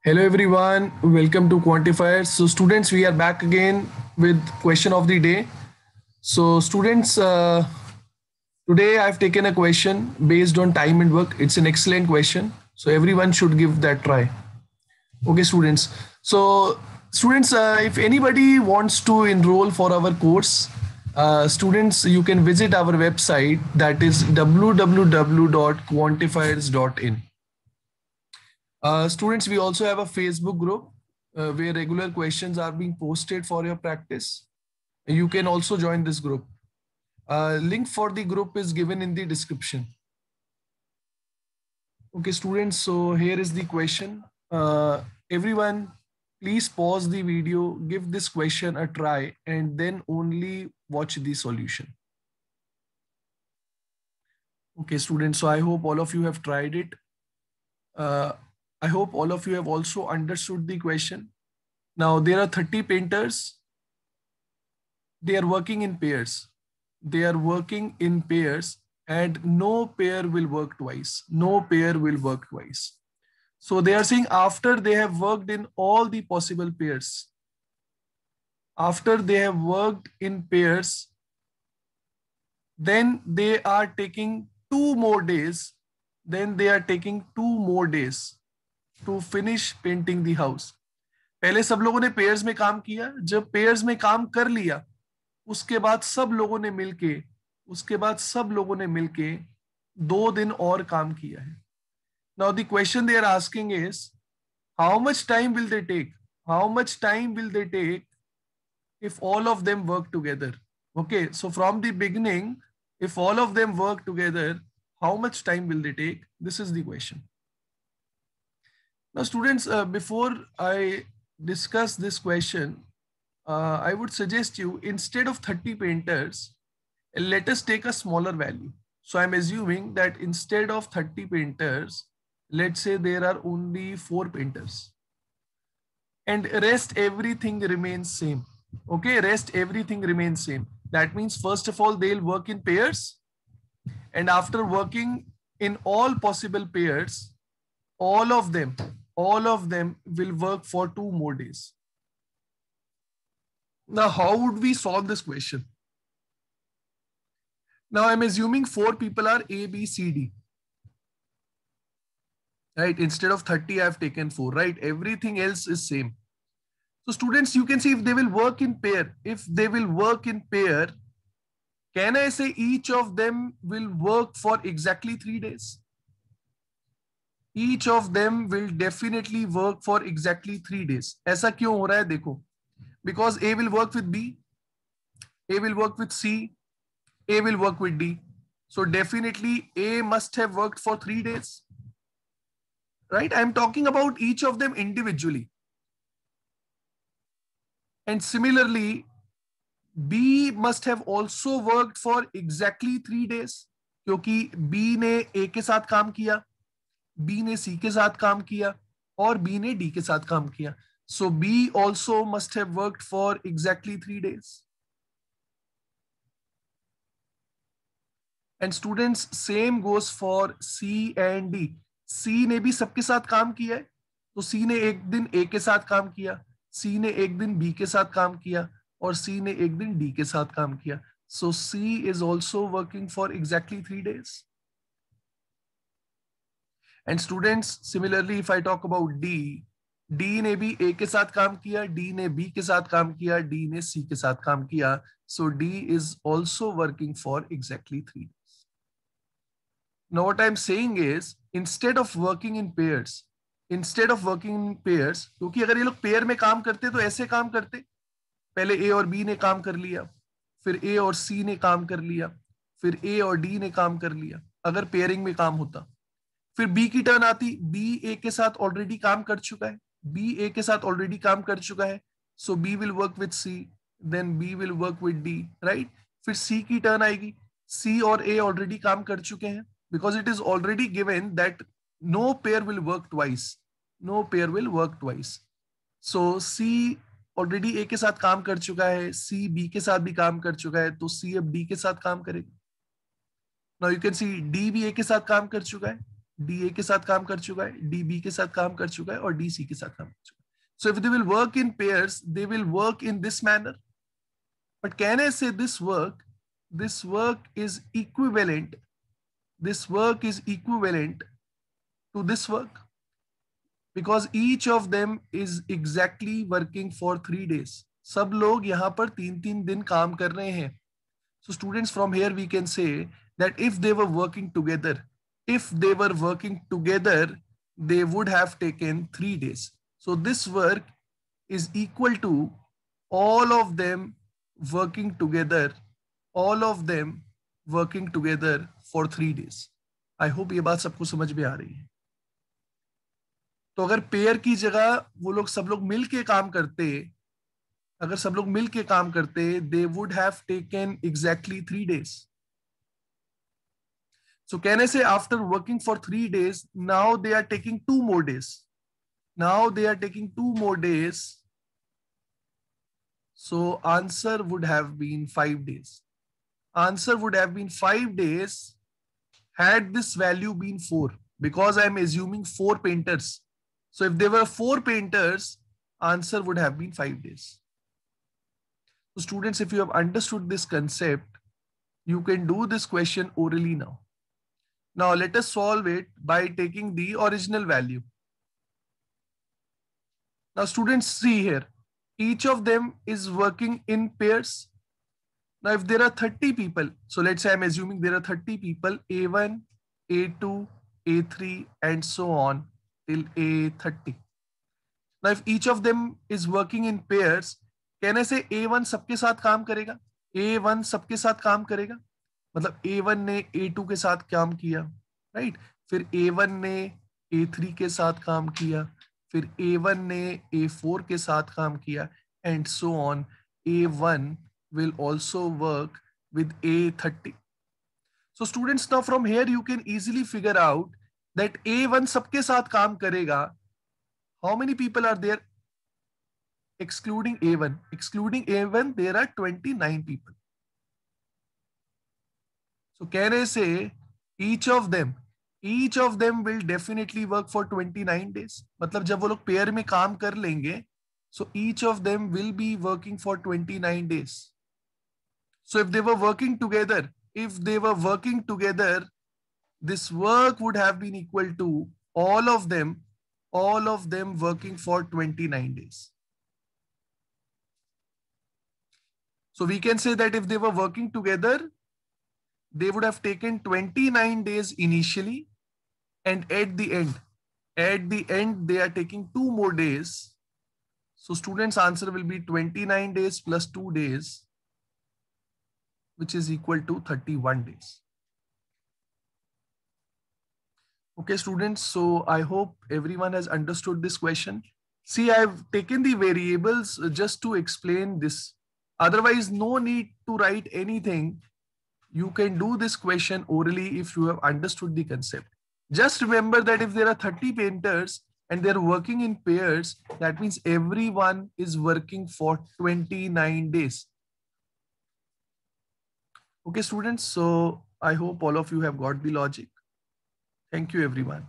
Hello everyone, welcome to Quantifiers. So students, we are back again with question of the day. So students, today I've taken a question based on time and work. It's an excellent question. So everyone should give that try. Okay, students. So students, if anybody wants to enroll for our course, students, you can visit our website, that is www.quantifiers.in. Students, we also have a Facebook group where regular questions are being posted for your practice. You can also join this group. Link for the group is given in the description. Okay, students, so here is the question. Everyone, please pause the video, give this question a try, and then only watch the solution. Okay, students, so I hope all of you have tried it. I hope all of you have also understood the question. Now, there are 30 painters. They are working in pairs. They are working in pairs, and no pair will work twice. No pair will work twice. So they are saying after they have worked in all the possible pairs, after they have worked in pairs, then they are taking 2 more days. Then they are taking 2 more days to finish painting the house. पहले सब लोगों ने pairs में काम किया. जब pairs में काम कर लिया, उसके बाद सब लोगों ने मिलके 2 दिन और काम किया है. Now the question they are asking is, how much time will they take? How much time will they take if all of them work together? Okay, so from the beginning, if all of them work together, how much time will they take? This is the question. Now students, before I discuss this question, I would suggest you, instead of 30 painters, let us take a smaller value. So I'm assuming that instead of 30 painters, let's say there are only 4 painters. And rest everything remains same. Okay, rest everything remains same. That means first of all, they'll work in pairs. And after working in all possible pairs, all of them will work for 2 more days. Now, how would we solve this question? Now, I'm assuming 4 people are A, B, C, D. Right? Instead of 30, I've taken 4, right? Everything else is same. So students, you can see if they will work in pair. If they will work in pair, can I say each of them will work for exactly 3 days? Each of them will definitely work for exactly 3 days. ऐसा क्यों हो रहा है देखो. Because A will work with B, A will work with C, A will work with D. So definitely A must have worked for 3 days. Right? I'm talking about each of them individually. And similarly, B must have also worked for exactly 3 days. क्योंकि B ने A के साथ काम किया, B ने C के साथ काम किया, और B ने D के साथ काम किया. So B also must have worked for exactly 3 days. And students, same goes for C and D. C ने भी सबके साथ काम किया है, तो C ने एक दिन A के साथ काम किया, C ने एक दिन B के साथ काम किया, और C ने एक दिन D के साथ काम किया. So C is also working for exactly 3 days. And students, similarly, if I talk about D, D ने भी A के साथ काम किया, D ने B के साथ काम किया, D ने C के साथ काम किया. So D is also working for exactly 3 days. Now what I'm saying is, instead of working in pairs, क्योंकि अगर ये लोग पेयर में काम करते तो ऐसे काम करते, पहले A और B ने काम कर लिया, फिर A और C ने काम कर लिया, फिर A और D ने काम कर लिया, अगर पेयरिंग में काम होता. फिर B की टर्न आती, B A के साथ ऑलरेडी काम कर चुका है, so B will work with C, then B will work with D, right? फिर C की टर्न आएगी, C और A ऑलरेडी काम कर चुके हैं, because it is already given that no pair will work twice. So C already A के साथ काम कर चुका है, C B के साथ भी काम कर चुका है, तो C अब D के साथ काम करेगा. Now you can see D भी A के साथ काम कर चुका है, डी ए के साथ काम कर चुका है, डी बी के साथ काम कर चुका है और डी सी के साथ काम कर चुका है. So if they will work in pairs, they will work in this manner. But can I say this work is equivalent, this work is equivalent to this work? Because each of them is exactly working for 3 days. सब लोग यहाँ पर 3-3 दिन काम कर रहे हैं. So students, from here we can say that if they were working together, they would have taken 3 days. So this work is equal to all of them working together for 3 days. I hope ये बात सबको समझ में आ रही है. तो अगर pair की जगह वो लोग सब लोग मिल के काम करते, अगर सब लोग मिल के काम करते, they would have taken exactly 3 days. So can I say after working for 3 days, now they are taking 2 more days. So answer would have been 5 days. Answer would have been 5 days had this value been 4, because I am assuming 4 painters. So if there were 4 painters, answer would have been 5 days. So students, if you have understood this concept, you can do this question orally now. Now let us solve it by taking the original value. Now students, see here, each of them is working in pairs. Now if there are 30 people, so let's say I'm assuming there are 30 people, A1, A2, A3 and so on till A30. Now if each of them is working in pairs, can I say A1 सबके साथ काम करेगा? A1 सबके साथ काम करेगा, मतलब A1 ने A2 के साथ काम किया, राइट? फिर A1 ने A3 के साथ काम किया, फिर A1 ने A4 के साथ काम किया, and so on. A1 will also work with A30. So students, now from here you can easily figure out that A1 सबके साथ काम करेगा. How many people are there? Excluding A1. Excluding A1, there are 29 people. So can I say each of them will definitely work for 29 days. मतलब जब वो लोग pair में काम कर लेंगे, so each of them will be working for 29 days. So if they were working together, this work would have been equal to all of them working for 29 days. So we can say that if they were working together, they would have taken 29 days initially, and at the end they are taking 2 more days. So students' answer will be 29 days plus 2 days, which is equal to 31 days. Okay, students, so I hope everyone has understood this question. See, I've taken the variables just to explain this. Otherwise, no need to write anything. You can do this question orally if you have understood the concept. Just remember that if there are 30 painters and they're working in pairs, that means everyone is working for 29 days. Okay, students, so I hope all of you have got the logic. Thank you, everyone.